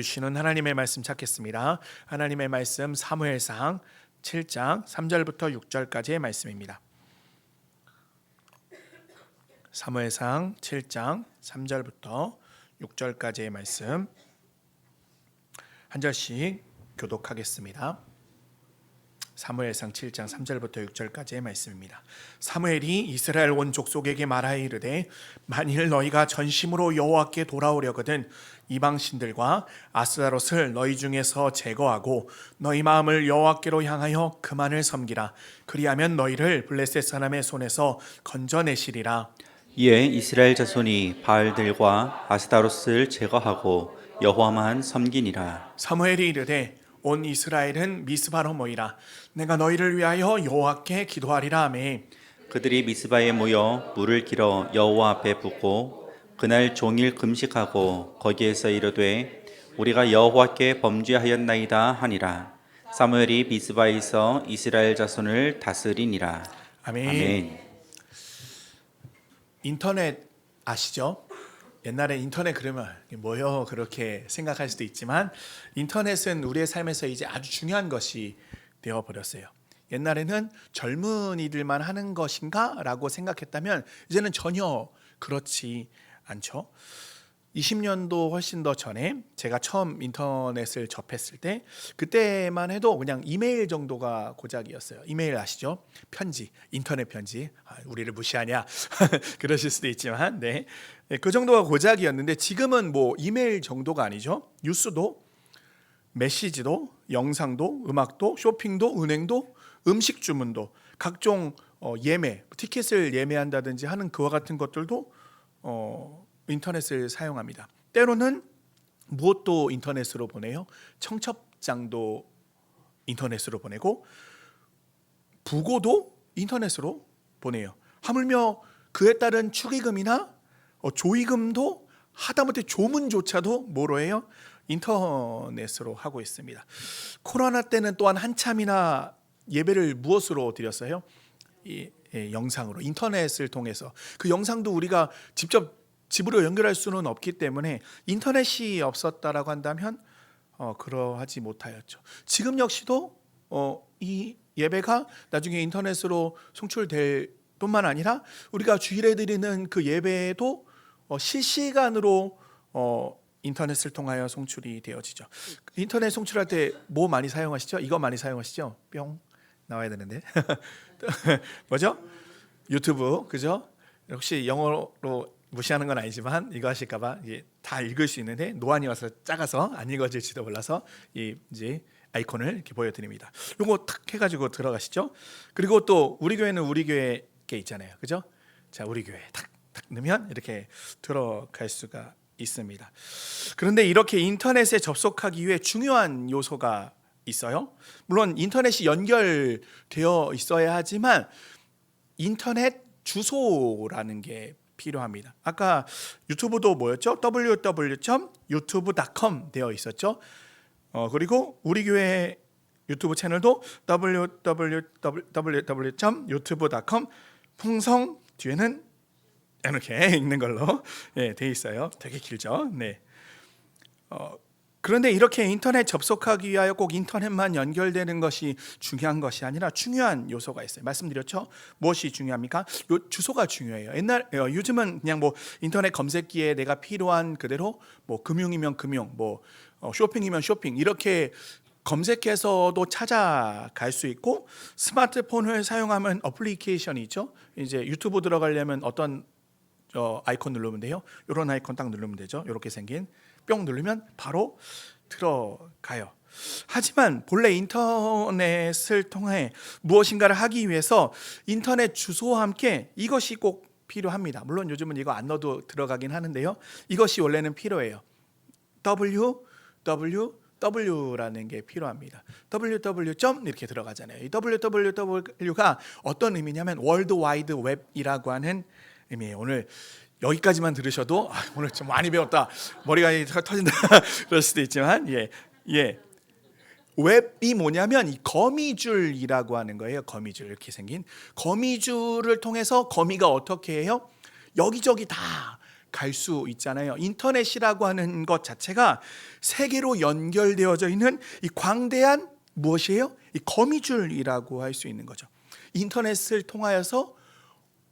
주시는 하나님의 말씀 찾겠습니다. 하나님의 말씀 사무엘상 7장 3절부터 6절까지의 말씀입니다. 사무엘상 7장 3절부터 6절까지의 말씀 한 절씩 교독하겠습니다. 사무엘상 7장 3절부터 6절까지의 말씀입니다. 사무엘이 이스라엘 온 족속에게 말하여 이르되 만일 너희가 전심으로 여호와께 돌아오려거든 이방 신들과 아스타롯을 너희 중에서 제거하고 너희 마음을 여호와께로 향하여 그만을 섬기라. 그리하면 너희를 블레셋 사람의 손에서 건져내시리라. 이에 이스라엘 자손이 바알들과 아스타롯을 제거하고 여호와만 섬기니라. 사무엘이 이르되 온 이스라엘은 미스바로 모이라. 내가 너희를 위하여 여호와께 기도하리라 하매 그들이 미스바에 모여 물을 길어 여호와 앞에 붓고 그날 종일 금식하고 거기에서 이르되 우리가 여호와께 범죄하였나이다 하니라. 사무엘이 미스바에서 이스라엘 자손을 다스리니라. 아멘. 아멘. 인터넷 아시죠? 옛날에 인터넷 그러면 뭐요 그렇게 생각할 수도 있지만 인터넷은 우리의 삶에서 이제 아주 중요한 것이 되어버렸어요. 옛날에는 젊은이들만 하는 것인가 라고 생각했다면 이제는 전혀 그렇지 않죠. 20년도 훨씬 더 전에 제가 처음 인터넷을 접했을 때 그때만 해도 그냥 이메일 정도가 고작이었어요. 이메일 아시죠? 편지, 인터넷 편지. 우리를 무시하냐 그러실 수도 있지만 네, 그 정도가 고작이었는데 지금은 뭐 이메일 정도가 아니죠. 뉴스도 메시지도 영상도 음악도 쇼핑도 은행도 음식 주문도 각종 예매 티켓을 예매한다든지 하는 그와 같은 것들도 인터넷을 사용합니다. 때로는 무엇도 인터넷으로 보내요. 청첩장도 인터넷으로 보내고 부고도 인터넷으로 보내요. 하물며 그에 따른 축의금이나 조의금도 하다못해 조문조차도 뭐로 해요? 인터넷으로 하고 있습니다. 코로나 때는 또한 한참이나 예배를 무엇으로 드렸어요? 영상으로 인터넷을 통해서 그 영상도 우리가 직접 집으로 연결할 수는 없기 때문에 인터넷이 없었다라고 한다면 그러하지 못하였죠. 지금 역시도 이 예배가 나중에 인터넷으로 송출될 뿐만 아니라 우리가 주일에 드리는 그 예배도 실시간으로 인터넷을 통하여 송출이 되어지죠. 인터넷 송출할 때 뭐 많이 사용하시죠? 이거 많이 사용하시죠? 뿅 나와야 되는데 뭐죠? 유튜브 그죠? 혹시 영어로 무시하는 건 아니지만 이거 하실까봐 다 읽을 수 있는데 노안이 와서 작아서 안 읽어질지도 몰라서 이제 아이콘을 이렇게 보여드립니다. 요거 탁 해가지고 들어가시죠. 그리고 또 우리 교회는 우리 교회 게 있잖아요, 그죠? 자, 우리 교회 탁 넣으면 이렇게 들어갈 수가 있습니다. 그런데 이렇게 인터넷에 접속하기 위해 중요한 요소가 있어요. 물론 인터넷이 연결되어 있어야 하지만 인터넷 주소라는 게 필요합니다. 아까 유튜브도 뭐였죠? www.youtube.com 되어 있었죠. 그리고 우리 교회 유튜브 채널도 www.youtube.com 풍성 뒤에는 이렇게 읽는 걸로 돼 있어요. 되게 길죠. 네. 그런데 이렇게 인터넷 접속하기 위하여 꼭 인터넷만 연결되는 것이 중요한 것이 아니라 중요한 요소가 있어요. 말씀드렸죠? 무엇이 중요합니까? 주소가 중요해요. 요즘은 그냥 뭐 인터넷 검색기에 내가 필요한 그대로 뭐 금융이면 금융, 뭐 쇼핑이면 쇼핑 이렇게 검색해서도 찾아갈 수 있고 스마트폰을 사용하면 어플리케이션이 있죠. 이제 유튜브 들어가려면 어떤 아이콘 누르면 돼요. 이런 아이콘 딱 누르면 되죠. 이렇게 생긴 뿅 누르면 바로 들어가요. 하지만 본래 인터넷을 통해 무엇인가를 하기 위해서 인터넷 주소와 함께 이것이 꼭 필요합니다. 물론 요즘은 이거 안 넣어도 들어가긴 하는데요. 이것이 원래는 필요해요. www라는 게 필요합니다. www. 이렇게 들어가잖아요. 이 www가 어떤 의미냐면 월드 와이드 웹이라고 하는 의미예요. 오늘 여기까지만 들으셔도 오늘 좀 많이 배웠다, 머리가 터진다 그럴 수도 있지만 웹이 뭐냐면 이 거미줄이라고 하는 거예요. 거미줄 이렇게 생긴 거미줄을 통해서 거미가 어떻게 해요? 여기저기 다 갈 수 있잖아요. 인터넷이라고 하는 것 자체가 세계로 연결되어져 있는 이 광대한 무엇이에요? 이 거미줄이라고 할 수 있는 거죠. 인터넷을 통하여서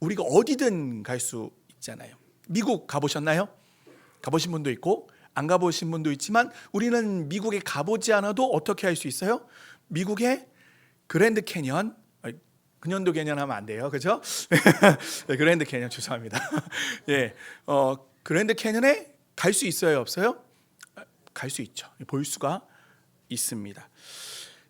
우리가 어디든 갈 수 있잖아요. 미국 가보셨나요? 가보신 분도 있고 안 가보신 분도 있지만 우리는 미국에 가보지 않아도 어떻게 할 수 있어요? 미국의 그랜드 캐년, 근현도 캐년 하면 안 돼요, 그죠? 그랜드 캐년 죄송합니다. 예, 그랜드 캐년에 갈 수 있어요, 없어요? 갈 수 있죠. 볼 수가 있습니다.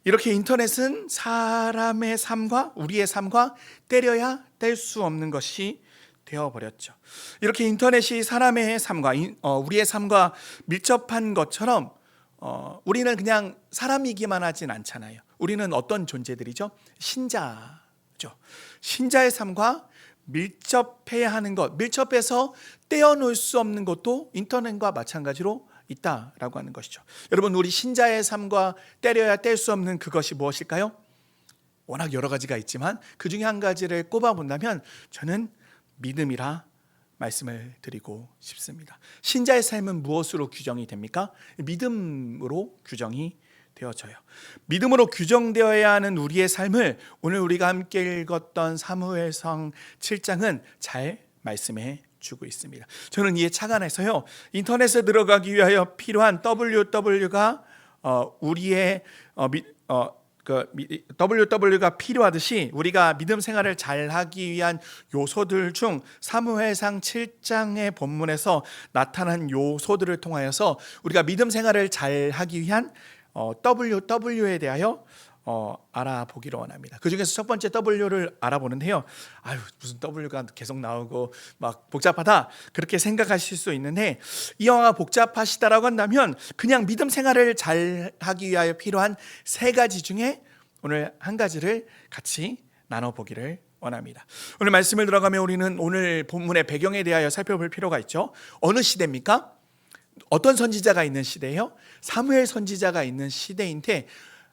이렇게 인터넷은 사람의 삶과 우리의 삶과 때려야 뗄 수 없는 것이 되어버렸죠. 이렇게 인터넷이 사람의 삶과 우리의 삶과 밀접한 것처럼 우리는 그냥 사람이기만 하진 않잖아요. 우리는 어떤 존재들이죠? 신자죠. 신자의 삶과 밀접해야 하는 것, 밀접해서 떼어놓을 수 없는 것도 인터넷과 마찬가지로 있다라고 하는 것이죠. 여러분, 우리 신자의 삶과 때려야 뗄 수 없는 그것이 무엇일까요? 워낙 여러 가지가 있지만 그 중에 한 가지를 꼽아본다면 저는 믿음이라 말씀을 드리고 싶습니다. 신자의 삶은 무엇으로 규정이 됩니까? 믿음으로 규정이 되어져요. 믿음으로 규정되어야 하는 우리의 삶을 오늘 우리가 함께 읽었던 사무엘상 7장은 잘 말씀해 주고 있습니다. 저는 이에 착안해서요, 인터넷에 들어가기 위하여 필요한 www가 우리의 www가 필요하듯이 우리가 믿음 생활을 잘 하기 위한 요소들 중 사무엘상 7장의 본문에서 나타난 요소들을 통하여서 우리가 믿음 생활을 잘 하기 위한 WW에 대하여 알아보기를 원합니다. 그 중에서 첫 번째 W를 알아보는데요. 무슨 W가 계속 나오고 막 복잡하다 그렇게 생각하실 수 있는데, 이 영화가 복잡하시다라고 한다면 그냥 믿음 생활을 잘 하기 위하여 필요한 세 가지 중에 오늘 한 가지를 같이 나눠보기를 원합니다. 오늘 말씀을 들어가면 우리는 오늘 본문의 배경에 대하여 살펴볼 필요가 있죠. 어느 시대입니까? 어떤 선지자가 있는 시대예요? 사무엘 선지자가 있는 시대인데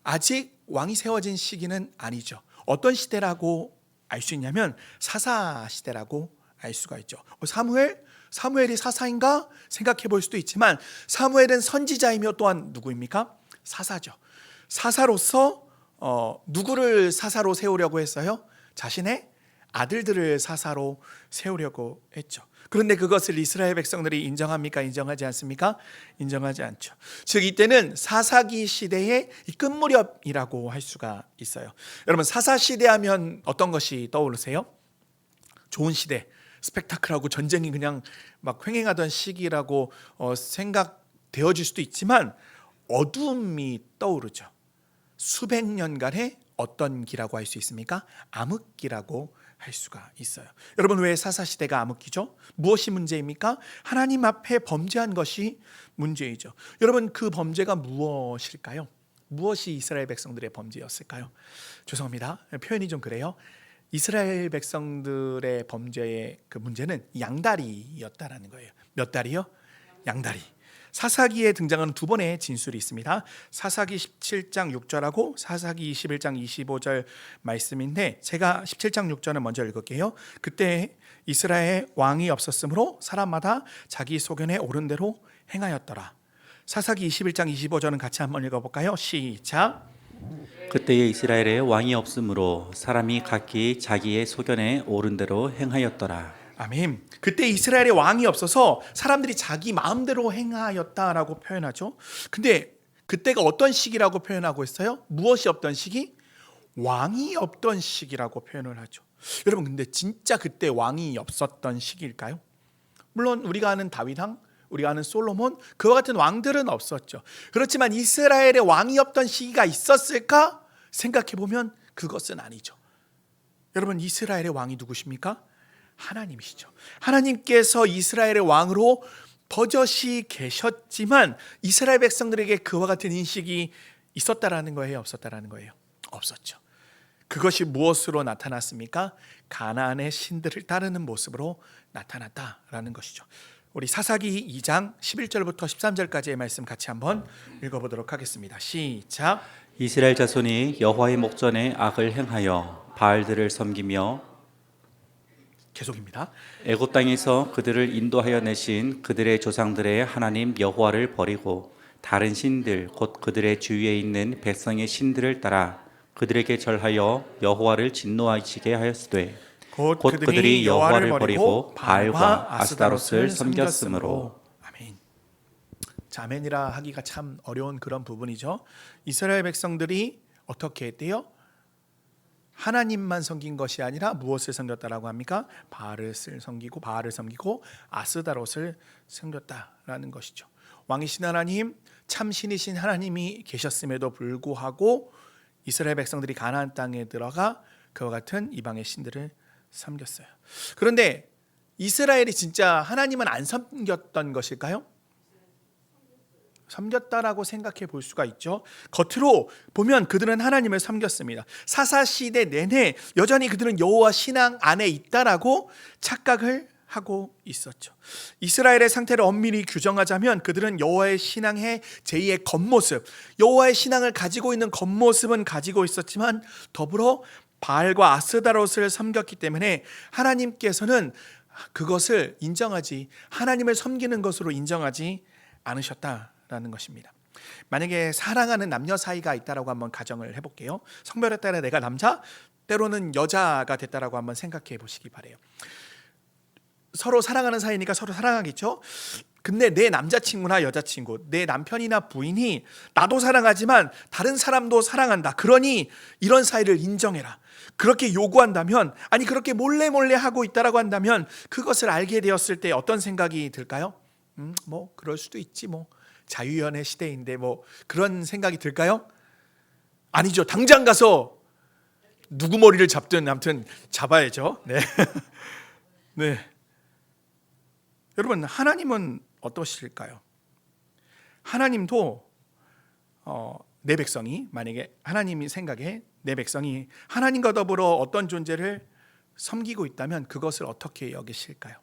아직 왕이 세워진 시기는 아니죠. 어떤 시대라고 알 수 있냐면 사사 시대라고 알 수가 있죠. 사무엘이 사사인가 생각해 볼 수도 있지만 사무엘은 선지자이며 또한 누구입니까? 사사죠. 사사로서 누구를 사사로 세우려고 했어요? 자신의 아들들을 사사로 세우려고 했죠. 그런데 그것을 이스라엘 백성들이 인정합니까? 인정하지 않습니까? 인정하지 않죠. 즉 이때는 사사기 시대의 끝무렵이라고 할 수가 있어요. 여러분, 사사 시대하면 어떤 것이 떠오르세요? 좋은 시대, 스펙타클하고 전쟁이 그냥 막 횡행하던 시기라고 생각되어질 수도 있지만 어둠이 떠오르죠. 수백 년간의 어떤 기라고 할 수 있습니까? 암흑기라고 할 수가 있어요. 여러분, 왜 사사시대가 암흑기죠? 무엇이 문제입니까? 하나님 앞에 범죄한 것이 문제이죠. 여러분, 그 범죄가 무엇일까요? 무엇이 이스라엘 백성들의 범죄였을까요? 죄송합니다, 표현이 좀 그래요. 이스라엘 백성들의 범죄의 그 문제는 양다리였다라는 거예요. 몇 다리요? 양다리. 사사기에 등장하는 두 번의 진술이 있습니다. 사사기 17장 6절하고 사사기 21장 25절 말씀인데 제가 17장 6절을 먼저 읽을게요. 그때 이스라엘 왕이 없었으므로 사람마다 자기 소견에 옳은 대로 행하였더라. 사사기 21장 25절은 같이 한번 읽어볼까요? 시작. 그때에 이스라엘에 왕이 없으므로 사람이 각기 자기의 소견에 옳은 대로 행하였더라. 아멘. 그때 이스라엘에 왕이 없어서 사람들이 자기 마음대로 행하였다라고 표현하죠. 근데 그때가 어떤 시기라고 표현하고 있어요? 무엇이 없던 시기? 왕이 없던 시기라고 표현을 하죠. 여러분, 근데 진짜 그때 왕이 없었던 시기일까요? 물론 우리가 아는 다윗왕, 우리가 아는 솔로몬, 그와 같은 왕들은 없었죠. 그렇지만 이스라엘에 왕이 없던 시기가 있었을까? 생각해보면 그것은 아니죠. 여러분, 이스라엘의 왕이 누구십니까? 하나님이시죠. 하나님께서 이스라엘의 왕으로 버젓이 계셨지만 이스라엘 백성들에게 그와 같은 인식이 있었다라는 거예요? 없었다라는 거예요? 없었죠. 그것이 무엇으로 나타났습니까? 가나안의 신들을 따르는 모습으로 나타났다라는 것이죠. 우리 사사기 2장 11절부터 13절까지의 말씀 같이 한번 읽어보도록 하겠습니다. 시작. 이스라엘 자손이 여호와의 목전에 악을 행하여 바알들을 섬기며 계속입니다. 애굽 땅에서 그들을 인도하여 내신 그들의 조상들의 하나님 여호와를 버리고 다른 신들 곧 그들의 주위에 있는 백성의 신들을 따라 그들에게 절하여 여호와를 진노하시게 하였으되 곧 그들이 여호와를 버리고 바알과 아스타롯을 섬겼으므로. 아멘. 자, 아멘이라 하기가 참 어려운 그런 부분이죠. 이스라엘 백성들이 어떻게 했대요? 하나님만 섬긴 것이 아니라 무엇을 섬겼다라고 합니까? 바알을 섬기고 아스타롯을 섬겼다라는 것이죠. 왕이신 하나님, 참 신이신 하나님이 계셨음에도 불구하고 이스라엘 백성들이 가나안 땅에 들어가 그와 같은 이방의 신들을 섬겼어요. 그런데 이스라엘이 진짜 하나님은 안 섬겼던 것일까요? 섬겼다라고 생각해 볼 수가 있죠. 겉으로 보면 그들은 하나님을 섬겼습니다. 사사시대 내내 여전히 그들은 여호와 신앙 안에 있다라고 착각을 하고 있었죠. 이스라엘의 상태를 엄밀히 규정하자면 그들은 여호와의 신앙의 제2의 겉모습, 여호와의 신앙을 가지고 있는 겉모습은 가지고 있었지만 더불어 바알과 아스타롯을 섬겼기 때문에 하나님께서는 그것을 하나님을 섬기는 것으로 인정하지 않으셨다라는 것입니다. 만약에 사랑하는 남녀 사이가 있다라고 한번 가정을 해볼게요. 성별에 따라 내가 남자, 때로는 여자가 됐다라고 한번 생각해 보시기 바래요. 서로 사랑하는 사이니까 서로 사랑하겠죠. 근데 내 남자친구나 여자친구, 내 남편이나 부인이 나도 사랑하지만 다른 사람도 사랑한다, 그러니 이런 사이를 인정해라, 그렇게 요구한다면, 아니 그렇게 몰래 하고 있다라고 한다면 그것을 알게 되었을 때 어떤 생각이 들까요? 뭐 그럴 수도 있지, 뭐 자유연애 시대인데 뭐 그런 생각이 들까요? 아니죠. 당장 가서 누구 머리를 잡든 아무튼 잡아야죠. 네. 네. 여러분, 하나님은 어떠실까요? 하나님도 내 백성이, 만약에 하나님이 생각에 내 백성이 하나님과 더불어 어떤 존재를 섬기고 있다면 그것을 어떻게 여기실까요?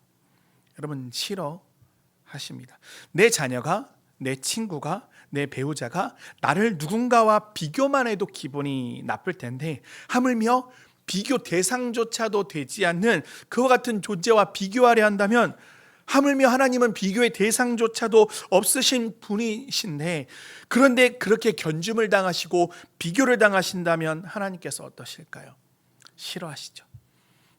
여러분, 싫어하십니다. 내 자녀가, 내 친구가, 내 배우자가 나를 누군가와 비교만 해도 기분이 나쁠 텐데, 하물며 비교 대상조차도 되지 않는 그와 같은 존재와 비교하려 한다면, 하물며 하나님은 비교의 대상조차도 없으신 분이신데, 그런데 그렇게 견줌을 당하시고 비교를 당하신다면 하나님께서 어떠실까요? 싫어하시죠.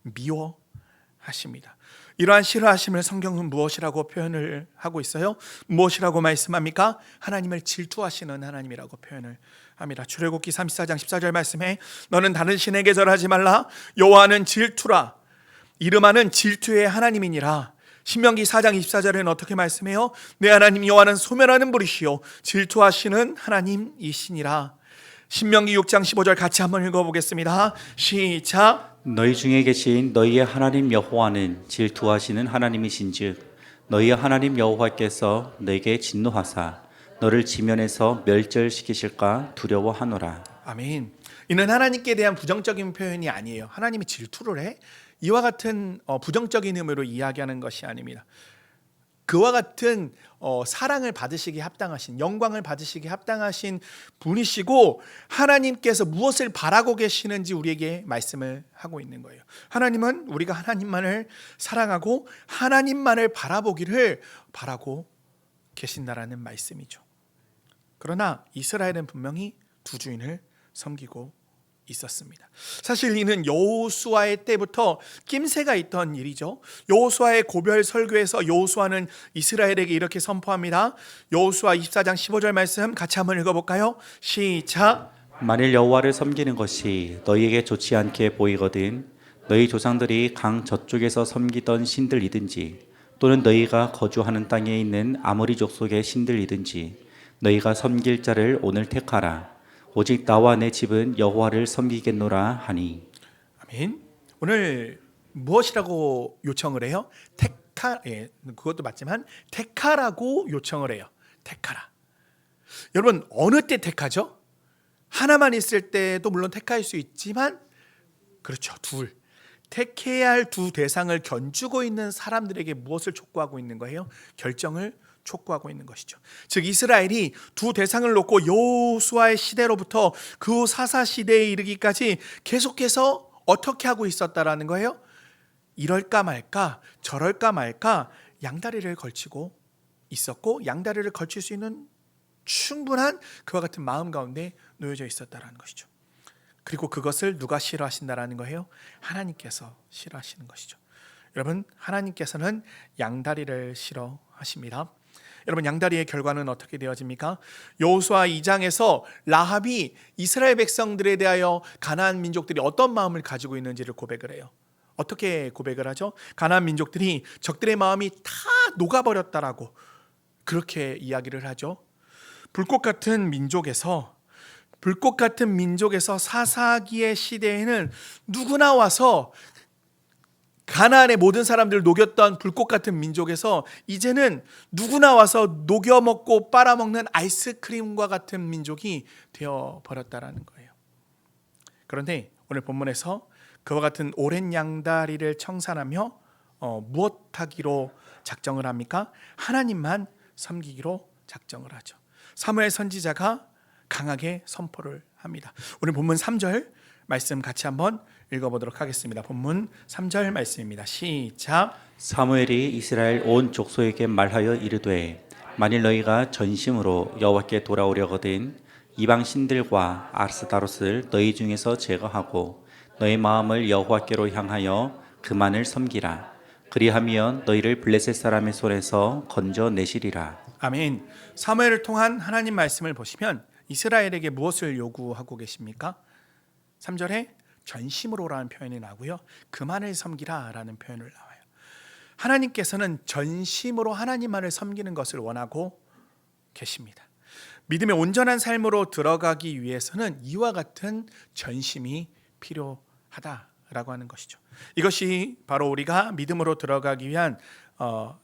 미워하십니다. 이러한 싫어하심을 성경은 무엇이라고 표현을 하고 있어요? 무엇이라고 말씀합니까? 하나님을 질투하시는 하나님이라고 표현을 합니다. 출애굽기 34장 14절 말씀에 너는 다른 신에게 절하지 말라, 여호와는 질투라, 이름하는 질투의 하나님이니라. 신명기 4장 24절에는 어떻게 말씀해요? 내 하나님 여호와는 소멸하는 분이시요 질투하시는 하나님이시니라. 신명기 6장 15절 같이 한번 읽어보겠습니다. 시작. 너희 중에 계신 너희의 하나님 여호와는 질투하시는 하나님이신즉 너희의 하나님 여호와께서 너희에게 진노하사 너를 지면에서 멸절시키실까 두려워하노라. 아멘. 이는 하나님께 대한 부정적인 표현이 아니에요. 하나님이 질투를 해? 이와 같은 부정적인 의미로 이야기하는 것이 아닙니다. 그와 같은 사랑을 받으시기에 합당하신, 영광을 받으시기에 합당하신 분이시고, 하나님께서 무엇을 바라고 계시는지 우리에게 말씀을 하고 있는 거예요. 하나님은 우리가 하나님만을 사랑하고 하나님만을 바라보기를 바라고 계신다라는 말씀이죠. 그러나 이스라엘은 분명히 두 주인을 섬기고 있었습니다. 사실 이는 여호수아의 때부터 낌새가 있던 일이죠. 여호수아의 고별 설교에서 여호수아는 이스라엘에게 이렇게 선포합니다. 여호수아 24장 15절 말씀 같이 한번 읽어볼까요? 시작. 만일 여호와를 섬기는 것이 너희에게 좋지 않게 보이거든 너희 조상들이 강 저쪽에서 섬기던 신들이든지 또는 너희가 거주하는 땅에 있는 아모리 족속의 신들이든지 너희가 섬길 자를 오늘 택하라. 오직 나와 내 집은 여호와를 섬기겠노라 하니. 아멘. 오늘 무엇이라고 요청을 해요? 그것도 맞지만 택하라고 요청을 해요. 택하라. 여러분, 어느 때 택하죠? 하나만 있을 때도 물론 택할 수 있지만, 그렇죠, 둘. 택해야 할 두 대상을 견주고 있는 사람들에게 무엇을 촉구하고 있는 거예요? 결정을 촉구하고 있는 것이죠. 즉 이스라엘이 두 대상을 놓고 여호수아의 시대로부터 그 사사 시대에 이르기까지 계속해서 어떻게 하고 있었다라는 거예요? 이럴까 말까 저럴까 말까 양다리를 걸치고 있었고 양다리를 걸칠 수 있는 충분한 그와 같은 마음 가운데 놓여져 있었다라는 것이죠. 그리고 그것을 누가 싫어하신다라는 거예요? 하나님께서 싫어하시는 것이죠. 여러분, 하나님께서는 양다리를 싫어하십니다. 여러분, 양다리의 결과는 어떻게 되어집니까? 여호수아 2장에서 라합이 이스라엘 백성들에 대하여 가나안 민족들이 어떤 마음을 가지고 있는지를 고백을 해요. 어떻게 고백을 하죠? 가나안 민족들이 적들의 마음이 다 녹아버렸다라고 그렇게 이야기를 하죠. 불꽃 같은 민족에서 사사기의 시대에는 누구나 와서 가나안의 모든 사람들을 녹였던 불꽃 같은 민족에서 이제는 누구나 와서 녹여 먹고 빨아먹는 아이스크림과 같은 민족이 되어 버렸다라는 거예요. 그런데 오늘 본문에서 그와 같은 오랜 양다리를 청산하며 무엇하기로 작정을 합니까? 하나님만 섬기기로 작정을 하죠. 사무엘 선지자가 강하게 선포를 합니다. 오늘 본문 3절 말씀 같이 한번 읽어보도록 하겠습니다. 본문 3절 말씀입니다. 시작. 사무엘이 이스라엘 온 족속에게 말하여 이르되 만일 너희가 전심으로 여호와께 돌아오려거든 이방 신들과 아스타롯을 너희 중에서 제거하고 너희 마음을 여호와께로 향하여 그만을 섬기라. 그리하면 너희를 블레셋 사람의 손에서 건져내시리라. 아멘. 사무엘을 통한 하나님 말씀을 보시면 이스라엘에게 무엇을 요구하고 계십니까? 3절에 전심으로라는 표현이 나고요. 그만을 섬기라라는 표현을 나와요. 하나님께서는 전심으로 하나님만을 섬기는 것을 원하고 계십니다. 믿음의 온전한 삶으로 들어가기 위해서는 이와 같은 전심이 필요하다라고 하는 것이죠. 이것이 바로 우리가 믿음으로 들어가기 위한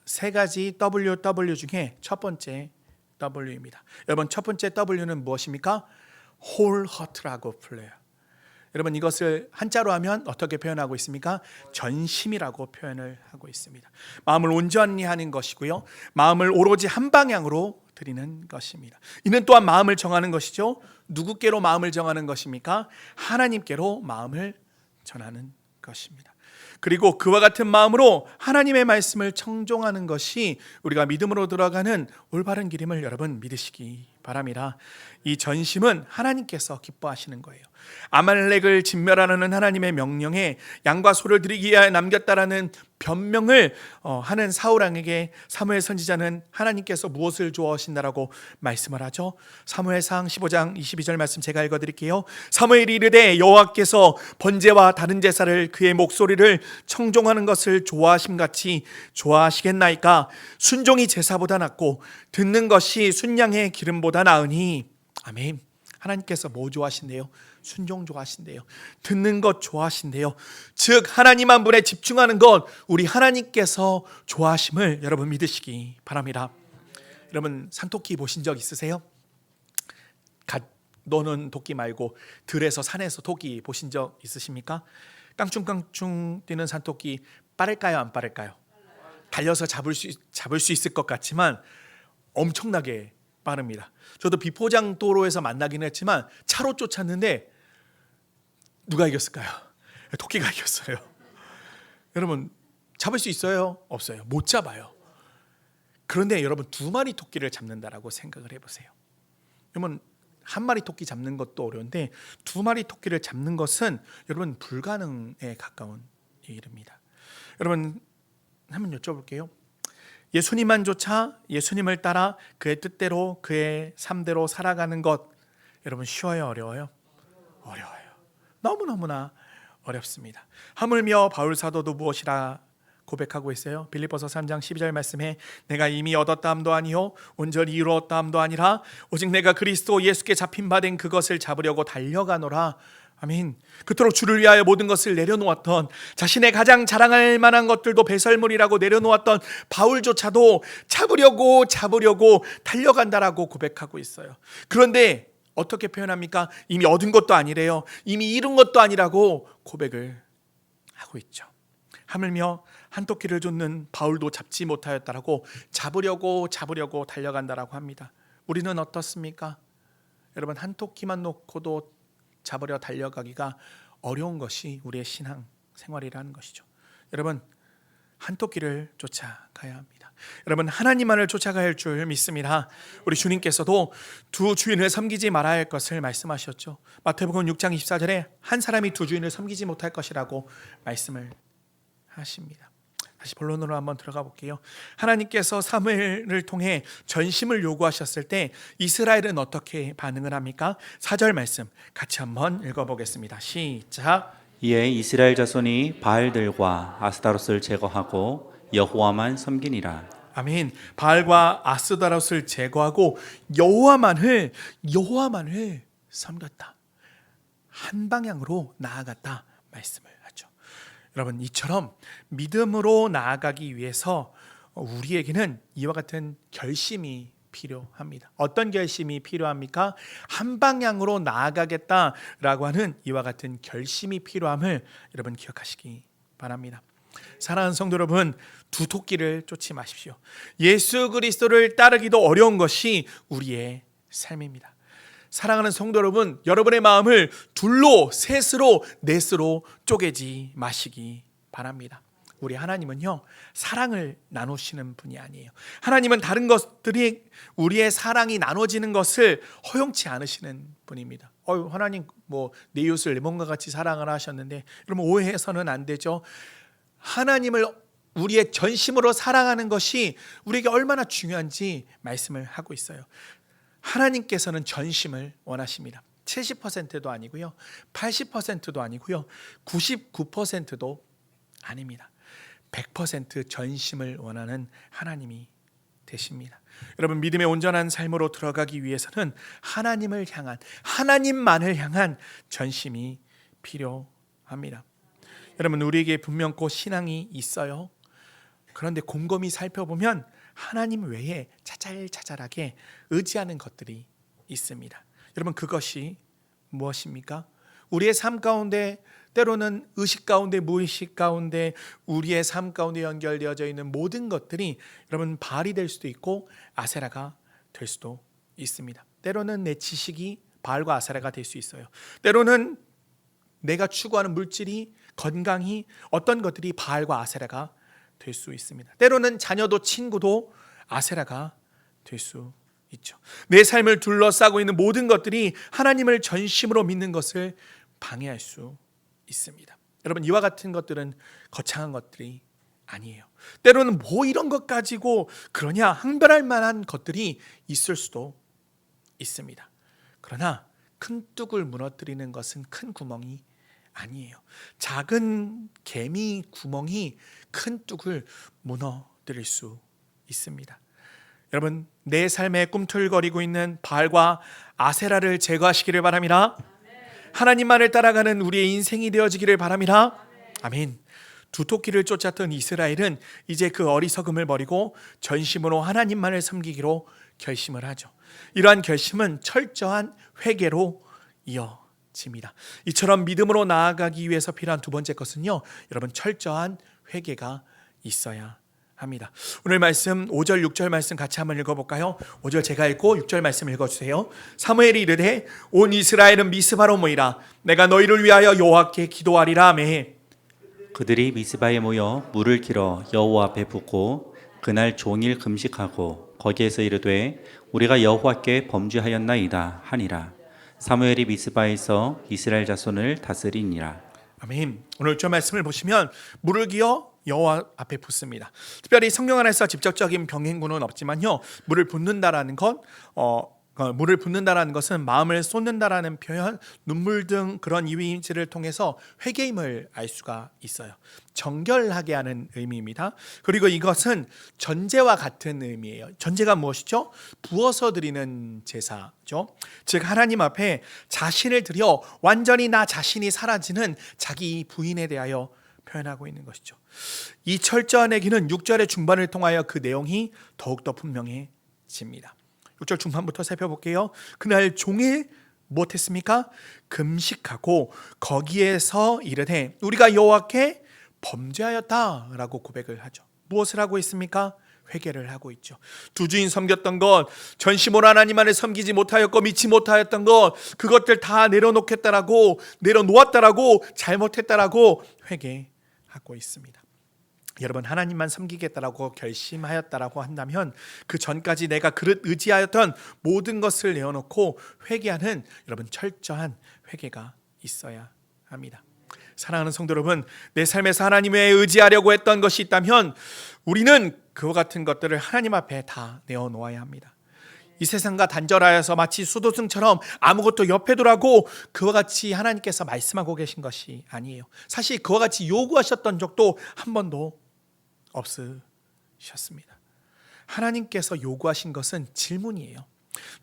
세 가지 WW 중에 첫 번째 W입니다. 여러분, 첫 번째 W는 무엇입니까? wholeheart라고 불려요. 여러분, 이것을 한자로 하면 어떻게 표현하고 있습니까? 전심이라고 표현을 하고 있습니다. 마음을 온전히 하는 것이고요. 마음을 오로지 한 방향으로 드리는 것입니다. 이는 또한 마음을 정하는 것이죠. 누구께로 마음을 정하는 것입니까? 하나님께로 마음을 전하는 것입니다. 그리고 그와 같은 마음으로 하나님의 말씀을 청종하는 것이 우리가 믿음으로 들어가는 올바른 길임을 여러분 믿으시기 바랍니다. 이 전심은 하나님께서 기뻐하시는 거예요. 아말렉을 진멸하라는 하나님의 명령에 양과 소를 드리기 위하여 남겼다라는 변명을 하는 사울왕에게 사무엘 선지자는 하나님께서 무엇을 좋아하신다라고 말씀을 하죠. 사무엘상 15장 22절 말씀 제가 읽어드릴게요. 사무엘이 이르되 여호와께서 번제와 다른 제사를 그의 목소리를 청종하는 것을 좋아하심같이 좋아하시겠나이까. 순종이 제사보다 낫고 듣는 것이 순양의 기름보다 나으니. 아멘. 하나님께서 뭐 좋아하신대요? 순종 좋아하신대요. 듣는 것 좋아하신대요. 즉 하나님 한 분에 집중하는 것 우리 하나님께서 좋아하심을 여러분 믿으시기 바랍니다. 여러분, 산토끼 보신 적 있으세요? 갓 노는 토끼 말고 들에서 산에서 토끼 보신 적 있으십니까? 깡충깡충 뛰는 산토끼 빠를까요, 안 빠를까요? 달려서 잡을 수 있을 것 같지만 엄청나게 빠릅니다. 저도 비포장 도로에서 만나긴 했지만 차로 쫓았는데 누가 이겼을까요? 토끼가 이겼어요. 여러분, 잡을 수 있어요? 없어요? 못 잡아요. 그런데 여러분, 두 마리 토끼를 잡는다라고 생각을 해보세요. 여러분, 한 마리 토끼 잡는 것도 어려운데 두 마리 토끼를 잡는 것은 여러분 불가능에 가까운 일입니다. 여러분, 한번 여쭤볼게요. 예수님만 쫓아 예수님을 따라 그의 뜻대로 그의 삶대로 살아가는 것 여러분 쉬워요, 어려워요? 어려워요. 너무너무나 어렵습니다. 하물며 바울 사도도 무엇이라 고백하고 있어요? 빌립보서 3장 12절 말씀에 내가 이미 얻었다함도 아니요 온전히 이루었다함도 아니라 오직 내가 그리스도 예수께 잡힌 바 된 그것을 잡으려고 달려가노라. 아멘. 그토록 주를 위하여 모든 것을 내려놓았던, 자신의 가장 자랑할 만한 것들도 배설물이라고 내려놓았던 바울조차도 잡으려고 달려간다라고 고백하고 있어요. 그런데 어떻게 표현합니까? 이미 얻은 것도 아니래요. 이미 이룬 것도 아니라고 고백을 하고 있죠. 하물며 한 토끼를 쫓는 바울도 잡지 못하였다라고 잡으려고 달려간다라고 합니다. 우리는 어떻습니까? 여러분, 한 토끼만 놓고도 잡으려 달려가기가 어려운 것이 우리의 신앙 생활이라는 것이죠. 여러분, 한 토끼를 쫓아가야 합니다. 여러분, 하나님만을 쫓아가야 할 줄 믿습니다. 우리 주님께서도 두 주인을 섬기지 말아야 할 것을 말씀하셨죠. 마태복음 6장 24절에 한 사람이 두 주인을 섬기지 못할 것이라고 말씀을 하십니다. 다시 본론으로 한번 들어가 볼게요. 하나님께서 사무엘을 통해 전심을 요구하셨을 때 이스라엘은 어떻게 반응을 합니까? 4절 말씀 같이 한번 읽어보겠습니다. 시작. 이에 이스라엘 자손이 바알들과 아스타롯을 제거하고 여호와만 섬기니라. 아멘. 바알과 아스다롯을 제거하고 여호와만을 섬겼다. 한 방향으로 나아갔다 말씀을 하죠. 여러분, 이처럼 믿음으로 나아가기 위해서 우리에게는 이와 같은 결심이 필요합니다. 어떤 결심이 필요합니까? 한 방향으로 나아가겠다라고 하는 이와 같은 결심이 필요함을 여러분 기억하시기 바랍니다. 사랑하는 성도 여러분, 두 토끼를 쫓지 마십시오. 예수 그리스도를 따르기도 어려운 것이 우리의 삶입니다. 사랑하는 성도 여러분, 여러분의 마음을 둘로, 셋으로, 넷으로 쪼개지 마시기 바랍니다. 우리 하나님은요, 사랑을 나누시는 분이 아니에요. 하나님은 다른 것들이 우리의 사랑이 나눠지는 것을 허용치 않으시는 분입니다. 하나님 내 이웃을 내 몸과 같이 사랑을 하셨는데, 여러분 오해해서는 안 되죠. 하나님을 우리의 전심으로 사랑하는 것이 우리에게 얼마나 중요한지 말씀을 하고 있어요. 하나님께서는 전심을 원하십니다. 70%도 아니고요, 80%도 아니고요, 99%도 아닙니다. 100% 전심을 원하는 하나님이 되십니다. 여러분, 믿음의 온전한 삶으로 들어가기 위해서는 하나님을 향한, 하나님만을 향한 전심이 필요합니다. 여러분, 우리에게 분명코 신앙이 있어요. 그런데 곰곰이 살펴보면 하나님 외에 자잘자잘하게 의지하는 것들이 있습니다. 여러분, 그것이 무엇입니까? 우리의 삶 가운데, 때로는 의식 가운데, 무의식 가운데, 우리의 삶 가운데 연결되어져 있는 모든 것들이 여러분 바알이 될 수도 있고 아세라가 될 수도 있습니다. 때로는 내 지식이 바알과 아세라가 될 수 있어요. 때로는 내가 추구하는 물질이, 건강이, 어떤 것들이 바알과 아세라가 될 수 있습니다. 때로는 자녀도 친구도 아세라가 될 수 있죠. 내 삶을 둘러싸고 있는 모든 것들이 하나님을 전심으로 믿는 것을 방해할 수 있습니다. 여러분, 이와 같은 것들은 거창한 것들이 아니에요. 때로는 이런 것 가지고 그러냐 항변할 만한 것들이 있을 수도 있습니다. 그러나 큰 뚝을 무너뜨리는 것은 큰 구멍이 아니에요. 작은 개미 구멍이 큰 뚝을 무너뜨릴 수 있습니다. 여러분, 내 삶에 꿈틀거리고 있는 바알과 아세라를 제거하시기를 바랍니다. 하나님만을 따라가는 우리의 인생이 되어지기를 바랍니다. 아멘. 두 토끼를 쫓았던 이스라엘은 이제 그 어리석음을 버리고 전심으로 하나님만을 섬기기로 결심을 하죠. 이러한 결심은 철저한 회개로 이어집니다. 이처럼 믿음으로 나아가기 위해서 필요한 두 번째 것은요, 여러분, 철저한 회개가 있어야 합니다. 오늘 말씀 5절 6절 말씀 같이 한번 읽어볼까요? 5절 제가 읽고 6절 말씀 읽어주세요. 사무엘이 이르되 온 이스라엘은 미스바로 모이라. 내가 너희를 위하여 여호와께 기도하리라 하매 그들이 미스바에 모여 물을 길어 여호와 앞에 붓고 그날 종일 금식하고 거기에서 이르되 우리가 여호와께 범죄하였나이다 하니라. 사무엘이 미스바에서 이스라엘 자손을 다스리니라. 아멘. 오늘 저 말씀을 보시면 물을 기어 여호와 앞에 붓습니다. 특별히 성경 안에서 직접적인 병행구는 없지만요, 물을 붓는다라는 것, 물을 붓는다라는 것은 마음을 쏟는다라는 표현, 눈물 등 그런 이미지를 통해서 회개임을 알 수가 있어요. 정결하게 하는 의미입니다. 그리고 이것은 전제와 같은 의미예요. 전제가 무엇이죠? 부어서 드리는 제사죠. 즉 하나님 앞에 자신을 드려 완전히 나 자신이 사라지는 자기 부인에 대하여 표현하고 있는 것이죠. 이 철저한 회개는 6절의 중반을 통하여 그 내용이 더욱더 분명해집니다. 6절 중반부터 살펴볼게요. 그날 종일 무엇했습니까? 금식하고 거기에서 이르되 우리가 여호와께 범죄하였다라고 고백을 하죠. 무엇을 하고 있습니까? 회개를 하고 있죠. 두 주인 섬겼던 것, 전심으로 하나님만을 섬기지 못하였고 믿지 못하였던 것, 그것들 다 내려놓겠다라고, 내려놓았다라고, 잘못했다라고 회개하고 있습니다. 여러분, 하나님만 섬기겠다라고 결심하였다라고 한다면 그 전까지 내가 그릇 의지하였던 모든 것을 내어놓고 회개하는 여러분 철저한 회개가 있어야 합니다. 사랑하는 성도 여러분, 내 삶에서 하나님에 의지하려고 했던 것이 있다면 우리는 그와 같은 것들을 하나님 앞에 다 내어놓아야 합니다. 이 세상과 단절하여서 마치 수도승처럼 아무것도 옆에 두라고 그와 같이 하나님께서 말씀하고 계신 것이 아니에요. 사실 그와 같이 요구하셨던 적도 한 번도 없으셨습니다. 하나님께서 요구하신 것은 질문이에요.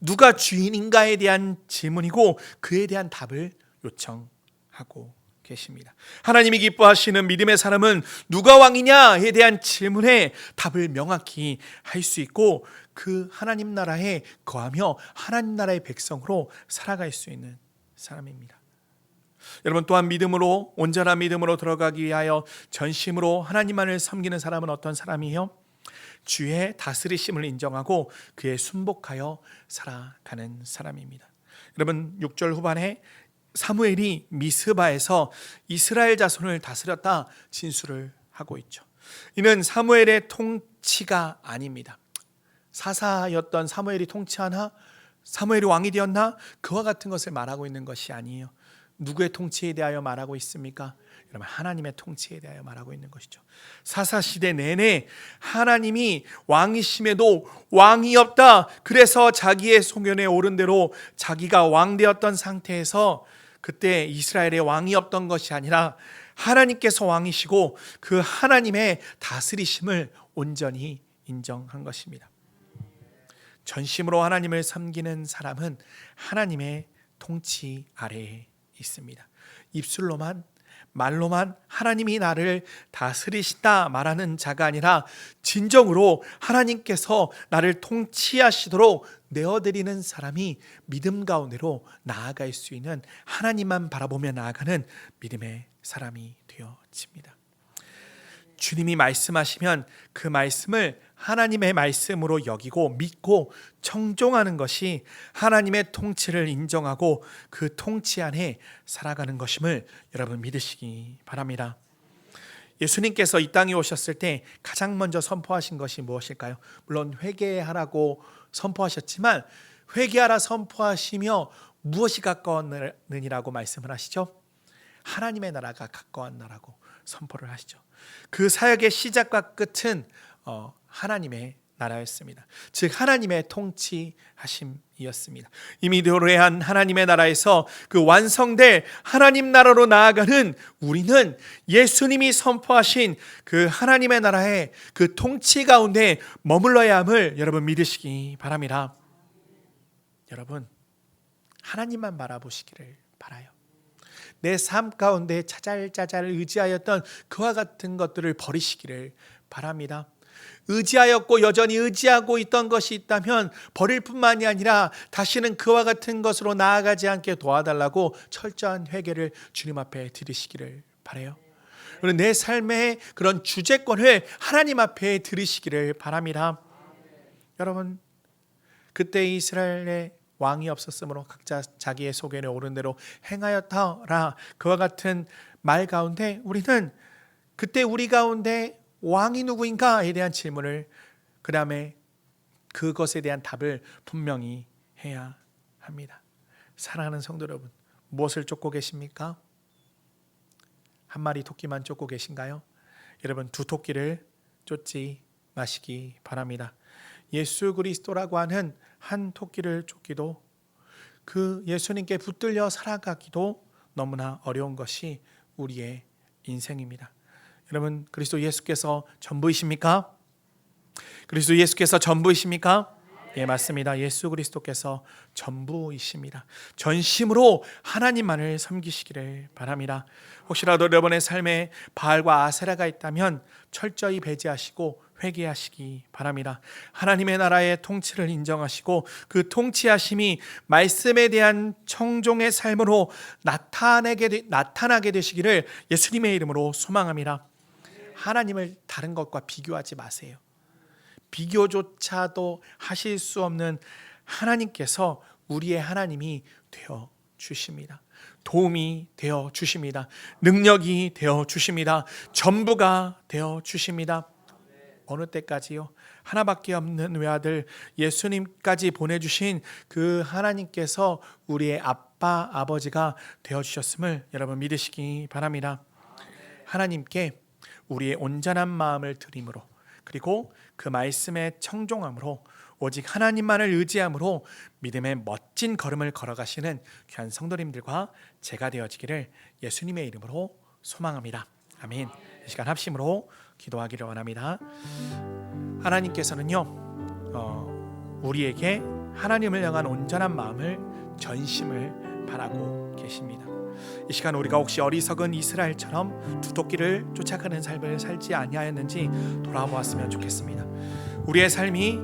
누가 주인인가에 대한 질문이고 그에 대한 답을 요청하고 계십니다. 하나님이 기뻐하시는 믿음의 사람은 누가 왕이냐에 대한 질문에 답을 명확히 할 수 있고 그 하나님 나라에 거하며 하나님 나라의 백성으로 살아갈 수 있는 사람입니다. 여러분, 또한 믿음으로, 온전한 믿음으로 들어가기 위하여 전심으로 하나님만을 섬기는 사람은 어떤 사람이에요? 주의 다스리심을 인정하고 그에 순복하여 살아가는 사람입니다. 여러분, 6절 후반에 사무엘이 미스바에서 이스라엘 자손을 다스렸다 진술을 하고 있죠. 이는 사무엘의 통치가 아닙니다. 사사였던 사무엘이 통치하나, 사무엘이 왕이 되었나, 그와 같은 것을 말하고 있는 것이 아니에요. 누구의 통치에 대하여 말하고 있습니까? 여러분, 하나님의 통치에 대하여 말하고 있는 것이죠. 사사시대 내내 하나님이 왕이심에도 왕이 없다, 그래서 자기의 소견에 오른 대로 자기가 왕 되었던 상태에서 그때 이스라엘의 왕이 없던 것이 아니라 하나님께서 왕이시고 그 하나님의 다스리심을 온전히 인정한 것입니다. 전심으로 하나님을 섬기는 사람은 하나님의 통치 아래에 있습니다. 입술로만, 말로만 하나님이 나를 다스리신다 말하는 자가 아니라 진정으로 하나님께서 나를 통치하시도록 내어드리는 사람이 믿음 가운데로 나아갈 수 있는, 하나님만 바라보며 나아가는 믿음의 사람이 되어집니다. 주님이 말씀하시면 그 말씀을 하나님의 말씀으로 여기고 믿고 청종하는 것이 하나님의 통치를 인정하고 그 통치 안에 살아가는 것임을 여러분 믿으시기 바랍니다. 예수님께서 이 땅에 오셨을 때 가장 먼저 선포하신 것이 무엇일까요? 물론 회개하라고 선포하셨지만 회개하라 선포하시며 무엇이 가까웠느니라고 말씀을 하시죠? 하나님의 나라가 가까운 나라고 선포를 하시죠. 그 사역의 시작과 끝은 하나님의 나라였습니다. 즉 하나님의 통치하심이었습니다. 이미 도래한 하나님의 나라에서 그 완성될 하나님 나라로 나아가는 우리는 예수님이 선포하신 그 하나님의 나라의 그 통치 가운데 머물러야 함을 여러분 믿으시기 바랍니다. 여러분, 하나님만 바라보시기를 바라요. 내 삶 가운데 자잘자잘 의지하였던 그와 같은 것들을 버리시기를 바랍니다. 의지하였고 여전히 의지하고 있던 것이 있다면 버릴 뿐만이 아니라 다시는 그와 같은 것으로 나아가지 않게 도와달라고 철저한 회개를 주님 앞에 드리시기를 바라요. 그리고 내 삶의 그런 주재권을 하나님 앞에 드리시기를 바랍니다. 여러분, 그때 이스라엘의 왕이 없었으므로 각자 자기의 소견에 오른 대로 행하였더라, 그와 같은 말 가운데 우리는 그때 우리 가운데 왕이 누구인가에 대한 질문을, 그 다음에 그것에 대한 답을 분명히 해야 합니다. 사랑하는 성도 여러분, 무엇을 쫓고 계십니까? 한 마리 토끼만 쫓고 계신가요? 여러분, 두 토끼를 쫓지 마시기 바랍니다. 예수 그리스도라고 하는 한 토끼를 쫓기도, 그 예수님께 붙들려 살아가기도 너무나 어려운 것이 우리의 인생입니다. 여러분, 그리스도 예수께서 전부이십니까? 그리스도 예수께서 전부이십니까? 예, 맞습니다. 예수 그리스도께서 전부이십니다. 전심으로 하나님만을 섬기시기를 바랍니다. 혹시라도 여러분의 삶에 바알과 아세라가 있다면 철저히 배제하시고 회개하시기 바랍니다. 하나님의 나라의 통치를 인정하시고 그 통치하심이 말씀에 대한 청종의 삶으로 나타나게 되시기를 예수님의 이름으로 소망합니다. 하나님을 다른 것과 비교하지 마세요. 비교조차도 하실 수 없는 하나님께서 우리의 하나님이 되어 주십니다. 도움이 되어 주십니다. 능력이 되어 주십니다. 전부가 되어 주십니다. 어느 때까지요? 하나밖에 없는 외아들 예수님까지 보내주신 그 하나님께서 우리의 아빠, 아버지가 되어주셨음을 여러분 믿으시기 바랍니다. 하나님께 우리의 온전한 마음을 드림으로, 그리고 그 말씀에 청종함으로, 오직 하나님만을 의지함으로 믿음의 멋진 걸음을 걸어가시는 귀한 성도님들과 제가 되어지기를 예수님의 이름으로 소망합니다. 아멘. 이 시간 합심으로 기도하기를 원합니다. 하나님께서는요, 우리에게 하나님을 향한 온전한 마음을, 전심을 바라고 계십니다. 이 시간 우리가 혹시 어리석은 이스라엘처럼 두둑기를 쫓아가는 삶을 살지 아니하였는지 돌아보았으면 좋겠습니다. 우리의 삶이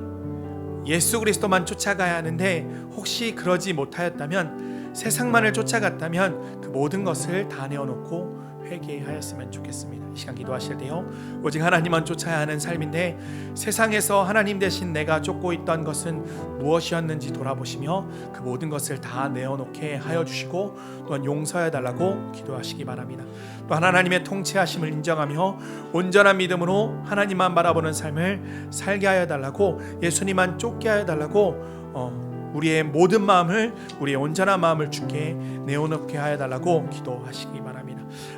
예수 그리스도만 쫓아가야 하는데 혹시 그러지 못하였다면, 세상만을 쫓아갔다면 그 모든 것을 다 내어놓고 회개하였으면 좋겠습니다. 이 시간 기도하실 때요, 오직 하나님만 쫓아야 하는 삶인데 세상에서 하나님 대신 내가 쫓고 있던 것은 무엇이었는지 돌아보시며 그 모든 것을 다 내어놓게 하여 주시고 또한 용서해 달라고 기도하시기 바랍니다. 또한 하나님의 통치하심을 인정하며 온전한 믿음으로 하나님만 바라보는 삶을 살게 하여 달라고, 예수님만 쫓게 하여 달라고 우리의 모든 마음을, 우리의 온전한 마음을 주께 내어놓게 하여 달라고 기도하시기 바랍니다.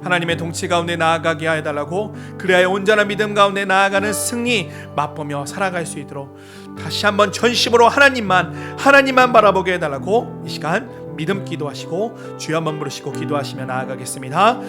하나님의 통치 가운데 나아가게 하여 달라고, 그래야 온전한 믿음 가운데 나아가는 승리 맛보며 살아갈 수 있도록 다시 한번 전심으로 하나님만 바라보게 해달라고 이 시간 믿음 기도하시고 주여 한번 부르시고 기도하시며 나아가겠습니다.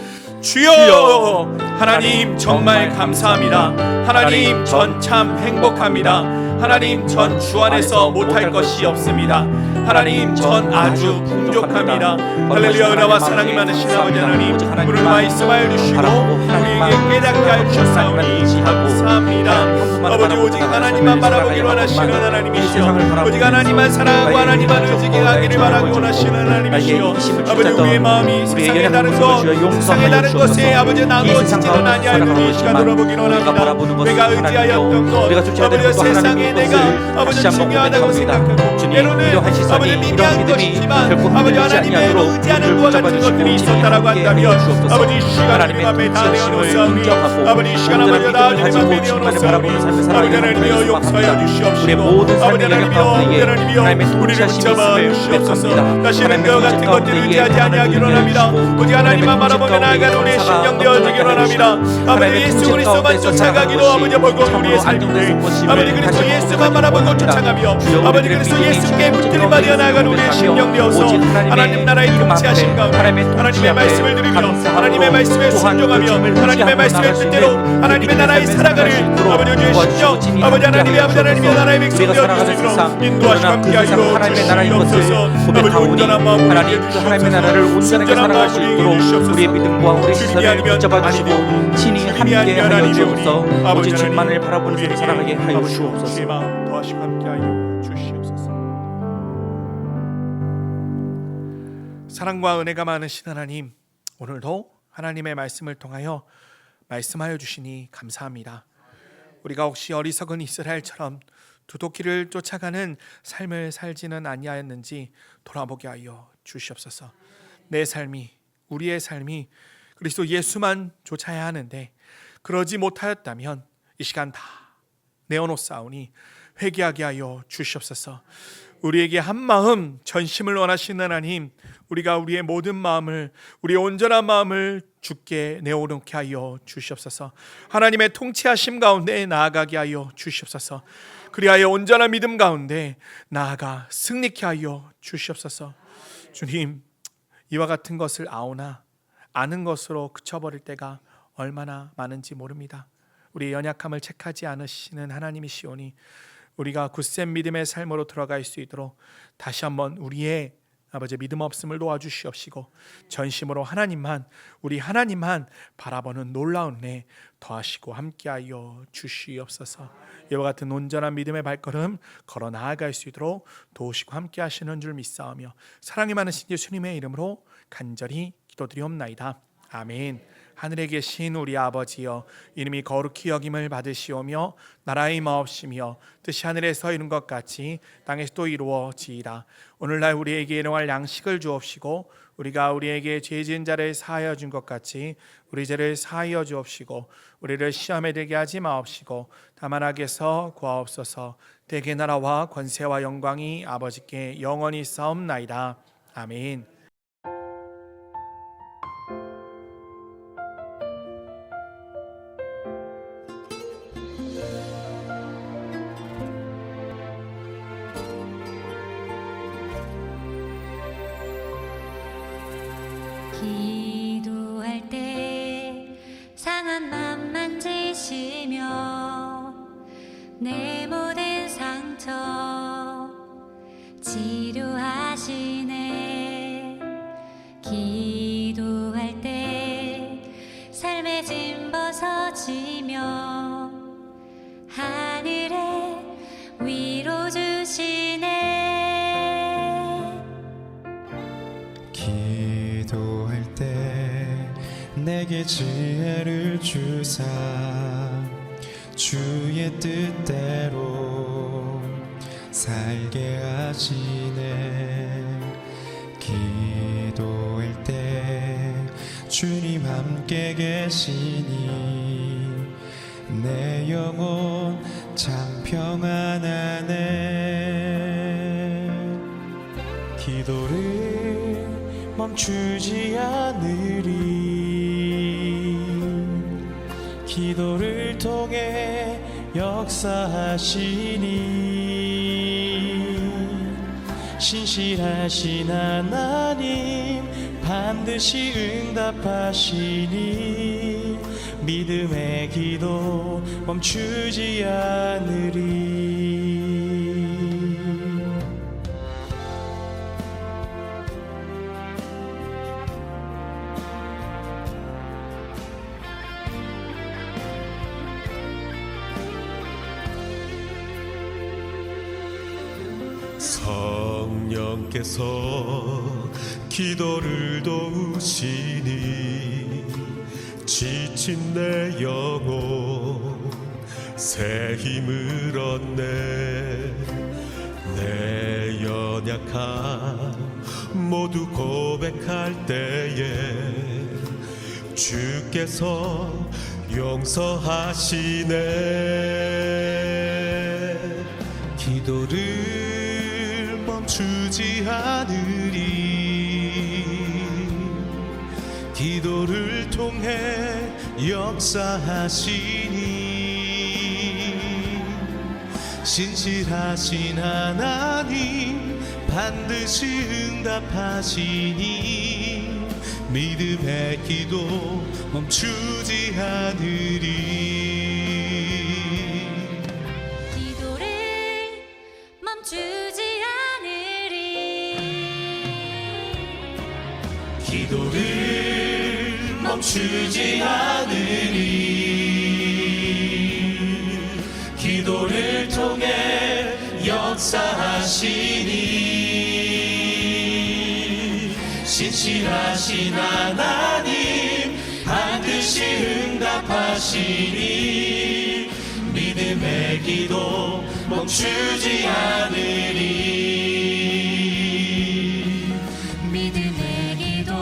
주여, 하나님 정말 감사합니다. 하나님 전 참 행복합니다. 하나님 전 주 안에서 못할 것이 없습니다. 하나님 전 아주 풍족합니다. 할렐루야. 은혜와 사랑이 많으신 아버지 하나님, 오늘 말씀하여 주시고 우리에게 깨닫게 하여 주셨사오니 감사합니다. 아버지, 오직 하나님만 바라보기를 원하시는 하나님이시여, 오직 하나님만 사랑하고 하나님만 의지게 하기를 바라고 원하시는 하나님이시여, 아버지 우리의 마음이 세상에 다른 것, 세상에 다른 것에 아버지 나누어지지는 아니하였으니 이 시간 돌아보기를 원합니다. 내가 의지하였던 것, 아버지 세상에 내가 아버지 중요하다고 생각하고 때로는 아버지 미미한 것이지만 아버지 하나님의 의지하는 것과 같은 것들이 있었다라고 한다면 아버지 이 시간 하나님 앞에 다 내어놓사오니, 아버지 이 시간 아버지 다 주님 앞에 내어놓사오니, 아버지 하나님이여 용서하여 주시옵시고, 아버지 하나님이여 우리를 붙잡아 주시옵소서. 다시는 그와 같은 것들을 의지하지 아니하기를 원합니다. 오직 하나님만 바라보며 나아가는 우리의 심령 되어지기를 원합니다. 아버지 예수 그리스도만 쫓아가기로 아버지 보고 우리의 삶인데, 아버지 그리스도 예수만 바라보고 쫓아가며 아버지 그리스도 예수께 붙들림받아 나아가는 우리의 심령 되어서 하나님 나라의 통치하신 가운데 하나님의 말씀을 들으며 하나님의 말씀에 순종하며 하나님의 말씀의 뜻대로 하나님의 나라에 살아가는 아버지 우리의 심령, 아버지 하나님의 나라의 백성 되어줄 수 있도록 인도하시고 함께하여 주시옵소서. 아버지 온전한 마음으로 하나님의 나라를 온전하게 살아갈 수 있도록 우리의 믿음과 우리의 시선을 붙잡아 주시고 친히 함께 하여 주옵소서. 오직 주만을 바라보는 삶을 살아가게 하여 주옵소서. 도와시고 함께하여 주시옵소서. 사랑과 은혜가 많으신 하나님, 오늘도 하나님의 말씀을 통하여 말씀하여 주시니 감사합니다. 우리가 혹시 어리석은 이스라엘처럼 두둑기를 쫓아가는 삶을 살지는 아니하였는지 돌아보게 하여 주시옵소서. 내 삶이, 우리의 삶이 그리스도 예수만 쫓아야 하는데 그러지 못하였다면 이 시간 다 내어놓사오니 회개하게 하여 주시옵소서. 우리에게 한 마음 전심을 원하시는 하나님, 우리가 우리의 모든 마음을, 우리의 온전한 마음을 주께 내어놓게 하여 주시옵소서. 하나님의 통치하심 가운데 나아가게 하여 주시옵소서. 그리하여 온전한 믿음 가운데 나아가 승리케 하여 주시옵소서. 주님, 이와 같은 것을 아는 것으로 그쳐버릴 때가 얼마나 많은지 모릅니다. 우리의 연약함을 체크하지 않으시는 하나님이시오니 우리가 굳센 믿음의 삶으로 들어갈 수 있도록 다시 한번 우리의 아버지 믿음 없음을 도와주시옵시고 전심으로 우리 하나님만 바라보는 놀라운 은혜 더하시고 함께하여 주시옵소서. 이와 같은 온전한 믿음의 발걸음 걸어 나아갈 수 있도록 도우시고 함께하시는 줄 믿사오며 사랑이 많으신 예수님의 이름으로 간절히 기도드리옵나이다. 아멘. 하늘에 계신 우리 아버지여, 이름이 거룩히 여김을 받으시오며 나라의 마옵시며 뜻이 하늘에서 이룬 것 같이 땅에서도 이루어지이다. 오늘날 우리에게 일용할 양식을 주옵시고 우리가 우리에게 죄 지은 자를 사하여 준 것 같이 우리 죄를 사하여 주옵시고 우리를 시험에 들게 하지 마옵시고 다만 악에서 구하옵소서. 대개 나라와 권세와 영광이 아버지께 영원히 싸움나이다. 아멘. 기도할 때 상한 맘 만지시며 내 모든 상처 치료하시네. 기도할 때 삶의 짐 벗어지며 하늘에 위로 주시네. 기도할 때 내게 지혜를 주사 주의 뜻대로 살게 하시네. 기도할 때 주님 함께 계시니 내 영혼 참 평안하네. 기도를 멈추지 않으리. 기도를 통해 역사하시니 신실하신 하나님 반드시 응답하시니 믿음의 기도 멈추지 않으리. 성령께서 기도를 도우시니 지친 내 영혼 새 힘을 얻네. 내 연약함 모두 고백할 때에 주께서 용서하시네. 기도를 멈추지 않으리. 기도를 통해 역사하시니 신실하신 하나님 반드시 응답하시니 믿음의 기도 멈추지 않으리. 기도를 멈추지 않으리. 기도를 멈추지 않으리. 기도를 통해 역사하시니 신실하신 하나님 반드시 응답하시니 믿음의 기도 멈추지 않으리. 믿음의 기도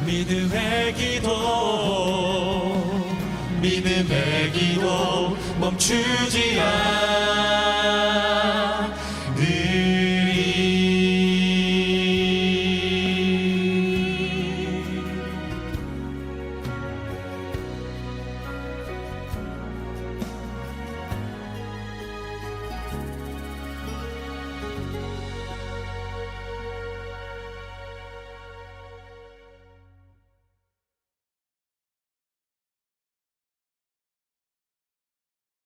믿음의 기도 믿음의 기도 멈추지